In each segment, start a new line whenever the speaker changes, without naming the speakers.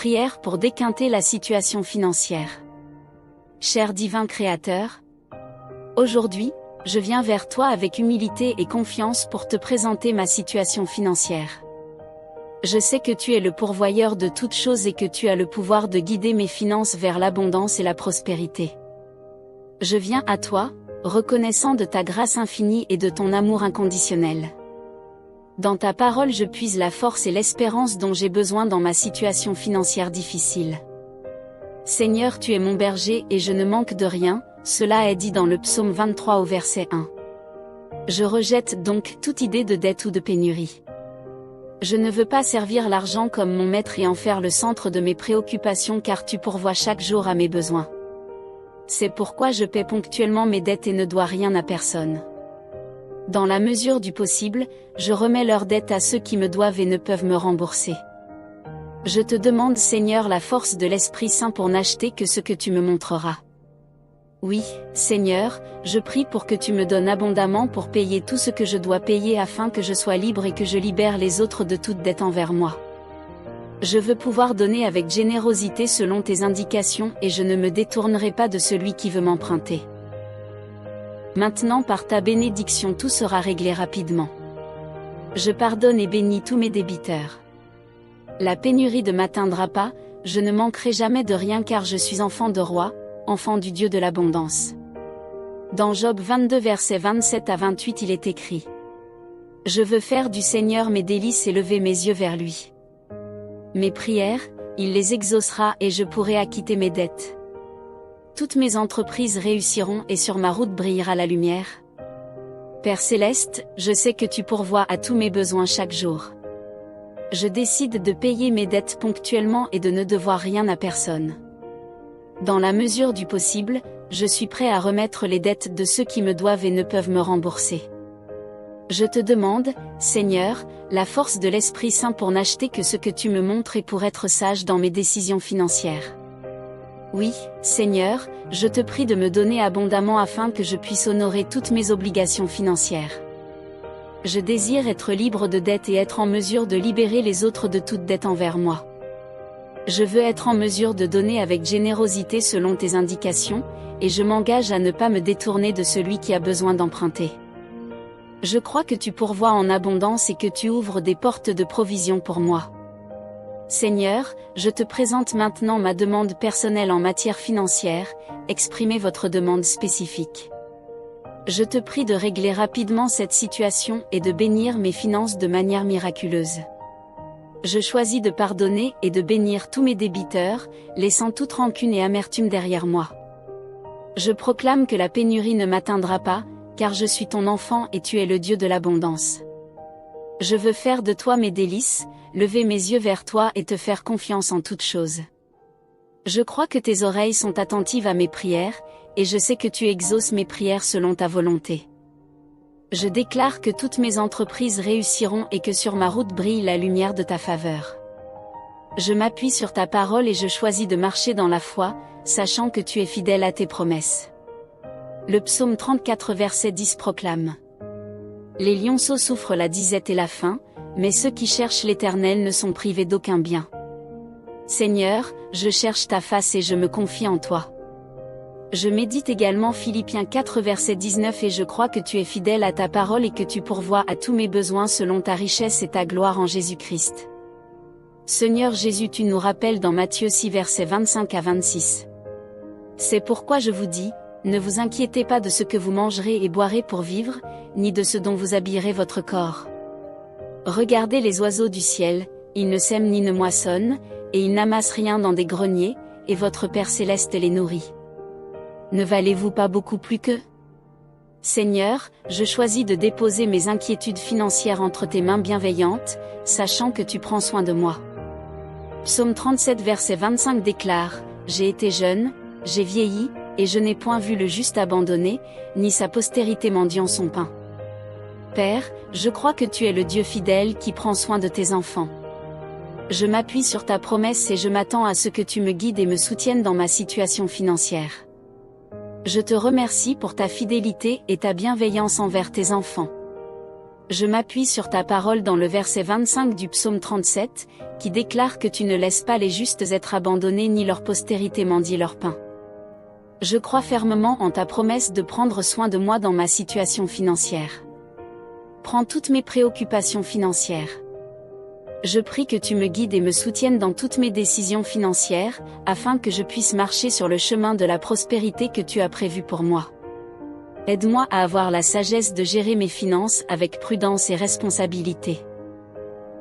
Prière pour déquinter la situation financière. Cher divin Créateur, aujourd'hui, je viens vers toi avec humilité et confiance pour te présenter ma situation financière. Je sais que tu es le pourvoyeur de toutes choses et que tu as le pouvoir de guider mes finances vers l'abondance et la prospérité. Je viens à toi, reconnaissant de ta grâce infinie et de ton amour inconditionnel. Dans ta parole je puise la force et l'espérance dont j'ai besoin dans ma situation financière difficile. Seigneur, tu es mon berger et je ne manque de rien, cela est dit dans le psaume 23 au verset 1. Je rejette donc toute idée de dette ou de pénurie. Je ne veux pas servir l'argent comme mon maître et en faire le centre de mes préoccupations car tu pourvois chaque jour à mes besoins. C'est pourquoi je paie ponctuellement mes dettes et ne dois rien à personne. Dans la mesure du possible, je remets leurs dettes à ceux qui me doivent et ne peuvent me rembourser. Je te demande, Seigneur, la force de l'Esprit Saint pour n'acheter que ce que tu me montreras. Oui, Seigneur, je prie pour que tu me donnes abondamment pour payer tout ce que je dois payer afin que je sois libre et que je libère les autres de toute dette envers moi. Je veux pouvoir donner avec générosité selon tes indications et je ne me détournerai pas de celui qui veut m'emprunter. Maintenant par ta bénédiction tout sera réglé rapidement. Je pardonne et bénis tous mes débiteurs. La pénurie ne m'atteindra pas, je ne manquerai jamais de rien car je suis enfant de roi, enfant du Dieu de l'abondance. Dans Job 22 versets 27 à 28 il est écrit: Je veux faire du Seigneur mes délices et lever mes yeux vers lui. Mes prières, il les exaucera et je pourrai acquitter mes dettes. Toutes mes entreprises réussiront et sur ma route brillera la lumière. Père Céleste, je sais que tu pourvois à tous mes besoins chaque jour. Je décide de payer mes dettes ponctuellement et de ne devoir rien à personne. Dans la mesure du possible, je suis prêt à remettre les dettes de ceux qui me doivent et ne peuvent me rembourser. Je te demande, Seigneur, la force de l'Esprit Saint pour n'acheter que ce que tu me montres et pour être sage dans mes décisions financières. Oui, Seigneur, je te prie de me donner abondamment afin que je puisse honorer toutes mes obligations financières. Je désire être libre de dettes et être en mesure de libérer les autres de toute dette envers moi. Je veux être en mesure de donner avec générosité selon tes indications, et je m'engage à ne pas me détourner de celui qui a besoin d'emprunter. Je crois que tu pourvois en abondance et que tu ouvres des portes de provision pour moi. Seigneur, je te présente maintenant ma demande personnelle en matière financière, exprimez votre demande spécifique. Je te prie de régler rapidement cette situation et de bénir mes finances de manière miraculeuse. Je choisis de pardonner et de bénir tous mes débiteurs, laissant toute rancune et amertume derrière moi. Je proclame que la pénurie ne m'atteindra pas, car je suis ton enfant et tu es le Dieu de l'abondance. Je veux faire de toi mes délices, lever mes yeux vers toi et te faire confiance en toutes choses. Je crois que tes oreilles sont attentives à mes prières, et je sais que tu exauces mes prières selon ta volonté. Je déclare que toutes mes entreprises réussiront et que sur ma route brille la lumière de ta faveur. Je m'appuie sur ta parole et je choisis de marcher dans la foi, sachant que tu es fidèle à tes promesses. Le psaume 34 verset 10 proclame: Les lionceaux souffrent la disette et la faim, mais ceux qui cherchent l'Éternel ne sont privés d'aucun bien. Seigneur, je cherche ta face et je me confie en toi. Je médite également Philippiens 4 verset 19 et je crois que tu es fidèle à ta parole et que tu pourvois à tous mes besoins selon ta richesse et ta gloire en Jésus-Christ. Seigneur Jésus, tu nous rappelles dans Matthieu 6 versets 25 à 26. C'est pourquoi je vous dis, ne vous inquiétez pas de ce que vous mangerez et boirez pour vivre, ni de ce dont vous habillerez votre corps. Regardez les oiseaux du ciel, ils ne sèment ni ne moissonnent, et ils n'amassent rien dans des greniers, et votre Père céleste les nourrit. Ne valez-vous pas beaucoup plus qu'eux? Seigneur, je choisis de déposer mes inquiétudes financières entre tes mains bienveillantes, sachant que tu prends soin de moi. Psaume 37 verset 25 déclare: J'ai été jeune, j'ai vieilli, et je n'ai point vu le juste abandonné, ni sa postérité mendiant son pain. Père, je crois que tu es le Dieu fidèle qui prend soin de tes enfants. Je m'appuie sur ta promesse et je m'attends à ce que tu me guides et me soutiennes dans ma situation financière. Je te remercie pour ta fidélité et ta bienveillance envers tes enfants. Je m'appuie sur ta parole dans le verset 25 du psaume 37, qui déclare que tu ne laisses pas les justes être abandonnés ni leur postérité mendier leur pain. Je crois fermement en ta promesse de prendre soin de moi dans ma situation financière. Prends toutes mes préoccupations financières. Je prie que tu me guides et me soutiennes dans toutes mes décisions financières, afin que je puisse marcher sur le chemin de la prospérité que tu as prévu pour moi. Aide-moi à avoir la sagesse de gérer mes finances avec prudence et responsabilité.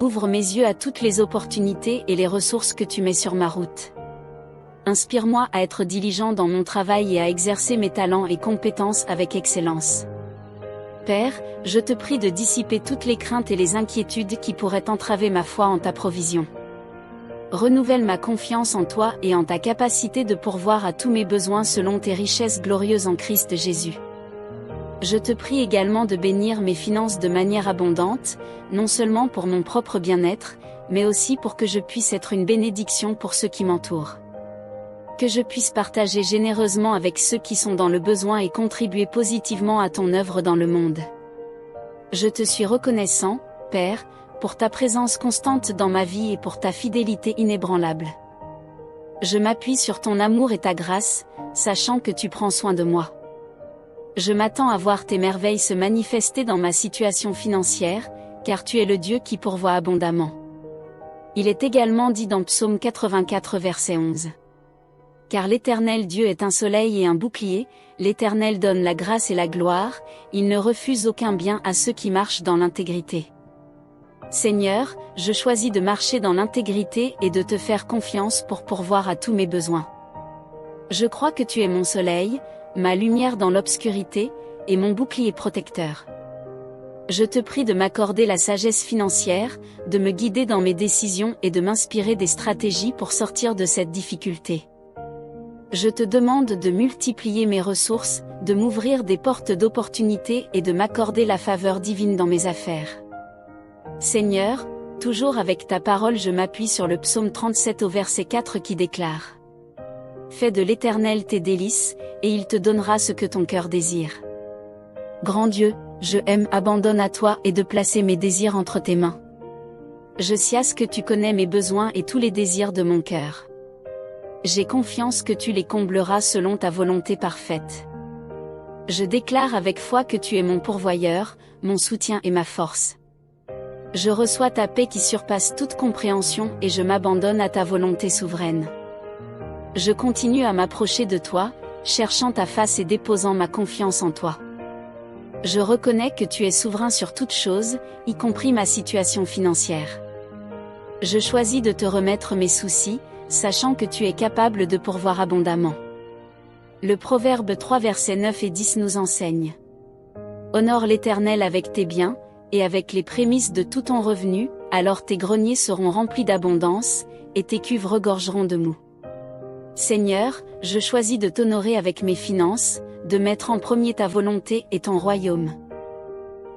Ouvre mes yeux à toutes les opportunités et les ressources que tu mets sur ma route. Inspire-moi à être diligent dans mon travail et à exercer mes talents et compétences avec excellence. Père, je te prie de dissiper toutes les craintes et les inquiétudes qui pourraient entraver ma foi en ta provision. Renouvelle ma confiance en toi et en ta capacité de pourvoir à tous mes besoins selon tes richesses glorieuses en Christ Jésus. Je te prie également de bénir mes finances de manière abondante, non seulement pour mon propre bien-être, mais aussi pour que je puisse être une bénédiction pour ceux qui m'entourent. Que je puisse partager généreusement avec ceux qui sont dans le besoin et contribuer positivement à ton œuvre dans le monde. Je te suis reconnaissant, Père, pour ta présence constante dans ma vie et pour ta fidélité inébranlable. Je m'appuie sur ton amour et ta grâce, sachant que tu prends soin de moi. Je m'attends à voir tes merveilles se manifester dans ma situation financière, car tu es le Dieu qui pourvoit abondamment. Il est également dit dans Psaume 84 verset 11. Car l'Éternel Dieu est un soleil et un bouclier, l'Éternel donne la grâce et la gloire, il ne refuse aucun bien à ceux qui marchent dans l'intégrité. Seigneur, je choisis de marcher dans l'intégrité et de te faire confiance pour pourvoir à tous mes besoins. Je crois que tu es mon soleil, ma lumière dans l'obscurité, et mon bouclier protecteur. Je te prie de m'accorder la sagesse financière, de me guider dans mes décisions et de m'inspirer des stratégies pour sortir de cette difficulté. Je te demande de multiplier mes ressources, de m'ouvrir des portes d'opportunité et de m'accorder la faveur divine dans mes affaires. Seigneur, toujours avec ta parole je m'appuie sur le psaume 37 au verset 4 qui déclare: Fais de l'Éternel tes délices, et il te donnera ce que ton cœur désire. Grand Dieu, je abandonne à toi et de placer mes désirs entre tes mains. Je sais que tu connais mes besoins et tous les désirs de mon cœur. J'ai confiance que tu les combleras selon ta volonté parfaite. Je déclare avec foi que tu es mon pourvoyeur, mon soutien et ma force. Je reçois ta paix qui surpasse toute compréhension et je m'abandonne à ta volonté souveraine. Je continue à m'approcher de toi, cherchant ta face et déposant ma confiance en toi. Je reconnais que tu es souverain sur toutes choses, y compris ma situation financière. Je choisis de te remettre mes soucis, sachant que tu es capable de pourvoir abondamment. Le Proverbe 3 versets 9 et 10 nous enseigne: Honore l'Éternel avec tes biens, et avec les prémices de tout ton revenu, alors tes greniers seront remplis d'abondance, et tes cuves regorgeront de moût. Seigneur, je choisis de t'honorer avec mes finances, de mettre en premier ta volonté et ton royaume.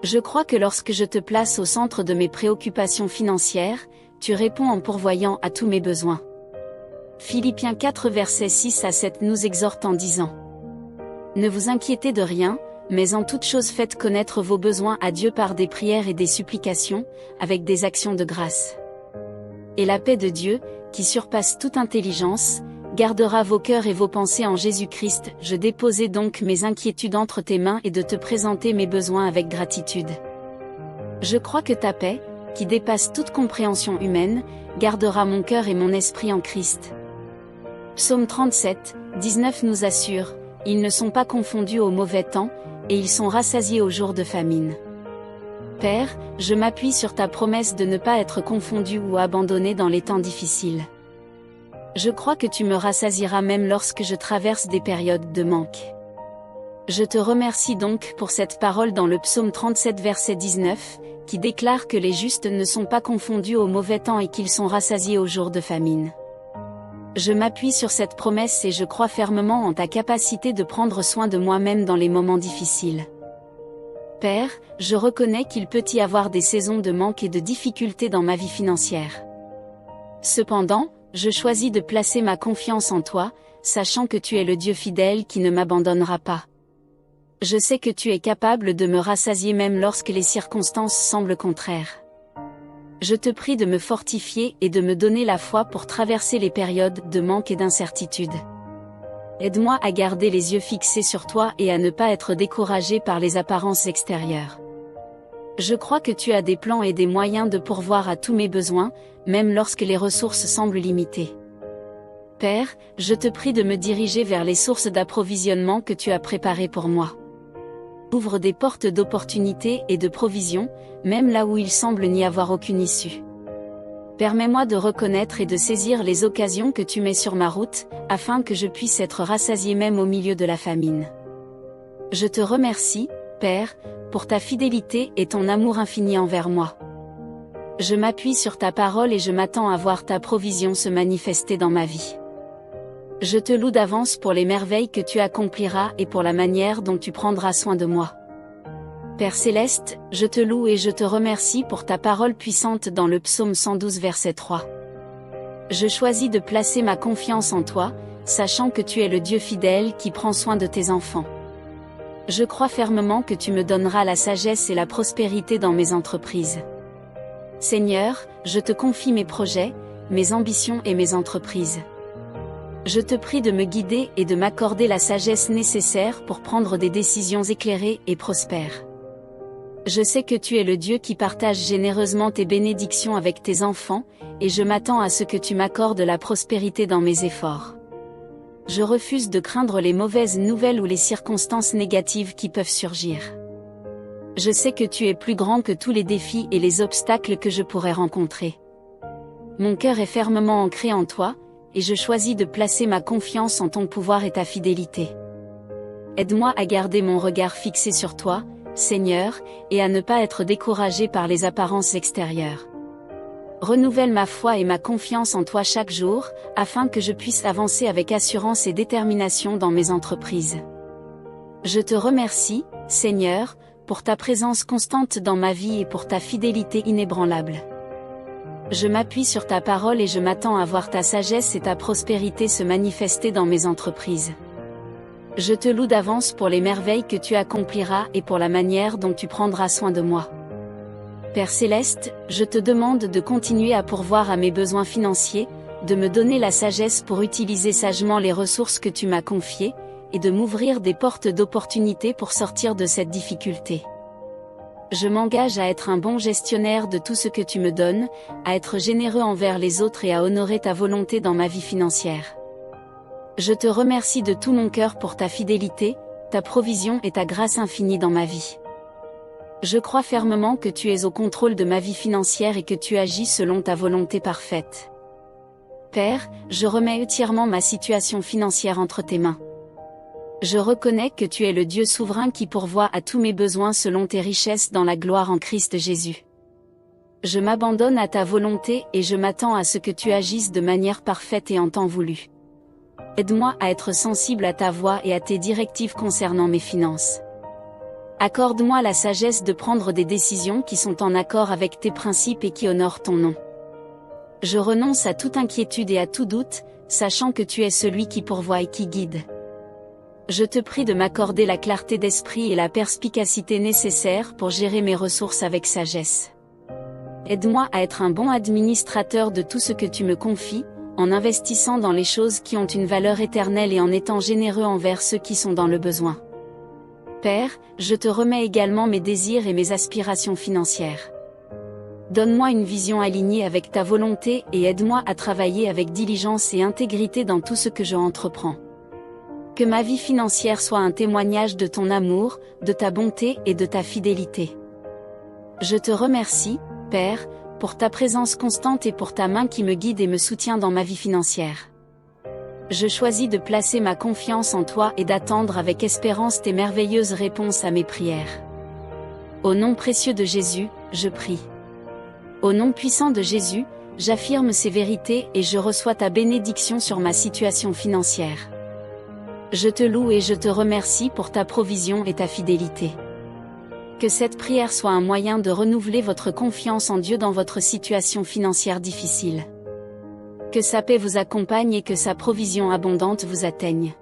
Je crois que lorsque je te place au centre de mes préoccupations financières, tu réponds en pourvoyant à tous mes besoins. Philippiens 4 versets 6 à 7 nous exhorte en disant: Ne vous inquiétez de rien, mais en toute chose faites connaître vos besoins à Dieu par des prières et des supplications, avec des actions de grâce. Et la paix de Dieu, qui surpasse toute intelligence, gardera vos cœurs et vos pensées en Jésus-Christ. Je déposais donc mes inquiétudes entre tes mains et de te présenter mes besoins avec gratitude. Je crois que ta paix, qui dépasse toute compréhension humaine, gardera mon cœur et mon esprit en Christ. Psaume 37, 19 nous assure: Ils ne sont pas confondus au mauvais temps, et ils sont rassasiés au jour de famine. Père, je m'appuie sur ta promesse de ne pas être confondu ou abandonné dans les temps difficiles. Je crois que tu me rassasieras même lorsque je traverse des périodes de manque. Je te remercie donc pour cette parole dans le psaume 37 verset 19, qui déclare que les justes ne sont pas confondus au mauvais temps et qu'ils sont rassasiés au jour de famine. Je m'appuie sur cette promesse et je crois fermement en ta capacité de prendre soin de moi-même dans les moments difficiles. Père, je reconnais qu'il peut y avoir des saisons de manque et de difficultés dans ma vie financière. Cependant, je choisis de placer ma confiance en toi, sachant que tu es le Dieu fidèle qui ne m'abandonnera pas. Je sais que tu es capable de me rassasier même lorsque les circonstances semblent contraires. Je te prie de me fortifier et de me donner la foi pour traverser les périodes de manque et d'incertitude. Aide-moi à garder les yeux fixés sur toi et à ne pas être découragé par les apparences extérieures. Je crois que tu as des plans et des moyens de pourvoir à tous mes besoins, même lorsque les ressources semblent limitées. Père, je te prie de me diriger vers les sources d'approvisionnement que tu as préparées pour moi. Ouvre des portes d'opportunité et de provision, même là où il semble n'y avoir aucune issue. Permets-moi de reconnaître et de saisir les occasions que tu mets sur ma route, afin que je puisse être rassasié même au milieu de la famine. Je te remercie, Père, pour ta fidélité et ton amour infini envers moi. Je m'appuie sur ta parole et je m'attends à voir ta provision se manifester dans ma vie. Je te loue d'avance pour les merveilles que tu accompliras et pour la manière dont tu prendras soin de moi. Père Céleste, je te loue et je te remercie pour ta parole puissante dans le psaume 112 verset 3. Je choisis de placer ma confiance en toi, sachant que tu es le Dieu fidèle qui prend soin de tes enfants. Je crois fermement que tu me donneras la sagesse et la prospérité dans mes entreprises. Seigneur, je te confie mes projets, mes ambitions et mes entreprises. Je te prie de me guider et de m'accorder la sagesse nécessaire pour prendre des décisions éclairées et prospères. Je sais que tu es le Dieu qui partage généreusement tes bénédictions avec tes enfants, et je m'attends à ce que tu m'accordes la prospérité dans mes efforts. Je refuse de craindre les mauvaises nouvelles ou les circonstances négatives qui peuvent surgir. Je sais que tu es plus grand que tous les défis et les obstacles que je pourrais rencontrer. Mon cœur est fermement ancré en toi, et je choisis de placer ma confiance en ton pouvoir et ta fidélité. Aide-moi à garder mon regard fixé sur toi, Seigneur, et à ne pas être découragé par les apparences extérieures. Renouvelle ma foi et ma confiance en toi chaque jour, afin que je puisse avancer avec assurance et détermination dans mes entreprises. Je te remercie, Seigneur, pour ta présence constante dans ma vie et pour ta fidélité inébranlable. Je m'appuie sur ta parole et je m'attends à voir ta sagesse et ta prospérité se manifester dans mes entreprises. Je te loue d'avance pour les merveilles que tu accompliras et pour la manière dont tu prendras soin de moi. Père Céleste, je te demande de continuer à pourvoir à mes besoins financiers, de me donner la sagesse pour utiliser sagement les ressources que tu m'as confiées, et de m'ouvrir des portes d'opportunité pour sortir de cette difficulté. Je m'engage à être un bon gestionnaire de tout ce que tu me donnes, à être généreux envers les autres et à honorer ta volonté dans ma vie financière. Je te remercie de tout mon cœur pour ta fidélité, ta provision et ta grâce infinie dans ma vie. Je crois fermement que tu es au contrôle de ma vie financière et que tu agis selon ta volonté parfaite. Père, je remets entièrement ma situation financière entre tes mains. Je reconnais que tu es le Dieu souverain qui pourvoit à tous mes besoins selon tes richesses dans la gloire en Christ Jésus. Je m'abandonne à ta volonté et je m'attends à ce que tu agisses de manière parfaite et en temps voulu. Aide-moi à être sensible à ta voix et à tes directives concernant mes finances. Accorde-moi la sagesse de prendre des décisions qui sont en accord avec tes principes et qui honorent ton nom. Je renonce à toute inquiétude et à tout doute, sachant que tu es celui qui pourvoit et qui guide. Je te prie de m'accorder la clarté d'esprit et la perspicacité nécessaires pour gérer mes ressources avec sagesse. Aide-moi à être un bon administrateur de tout ce que tu me confies, en investissant dans les choses qui ont une valeur éternelle et en étant généreux envers ceux qui sont dans le besoin. Père, je te remets également mes désirs et mes aspirations financières. Donne-moi une vision alignée avec ta volonté et aide-moi à travailler avec diligence et intégrité dans tout ce que je entreprends. Que ma vie financière soit un témoignage de ton amour, de ta bonté et de ta fidélité. Je te remercie, Père, pour ta présence constante et pour ta main qui me guide et me soutient dans ma vie financière. Je choisis de placer ma confiance en toi et d'attendre avec espérance tes merveilleuses réponses à mes prières. Au nom précieux de Jésus, je prie. Au nom puissant de Jésus, j'affirme ces vérités et je reçois ta bénédiction sur ma situation financière. Je te loue et je te remercie pour ta provision et ta fidélité. Que cette prière soit un moyen de renouveler votre confiance en Dieu dans votre situation financière difficile. Que sa paix vous accompagne et que sa provision abondante vous atteigne.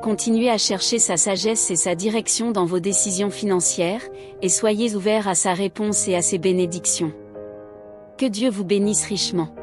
Continuez à chercher sa sagesse et sa direction dans vos décisions financières, et soyez ouverts à sa réponse et à ses bénédictions. Que Dieu vous bénisse richement.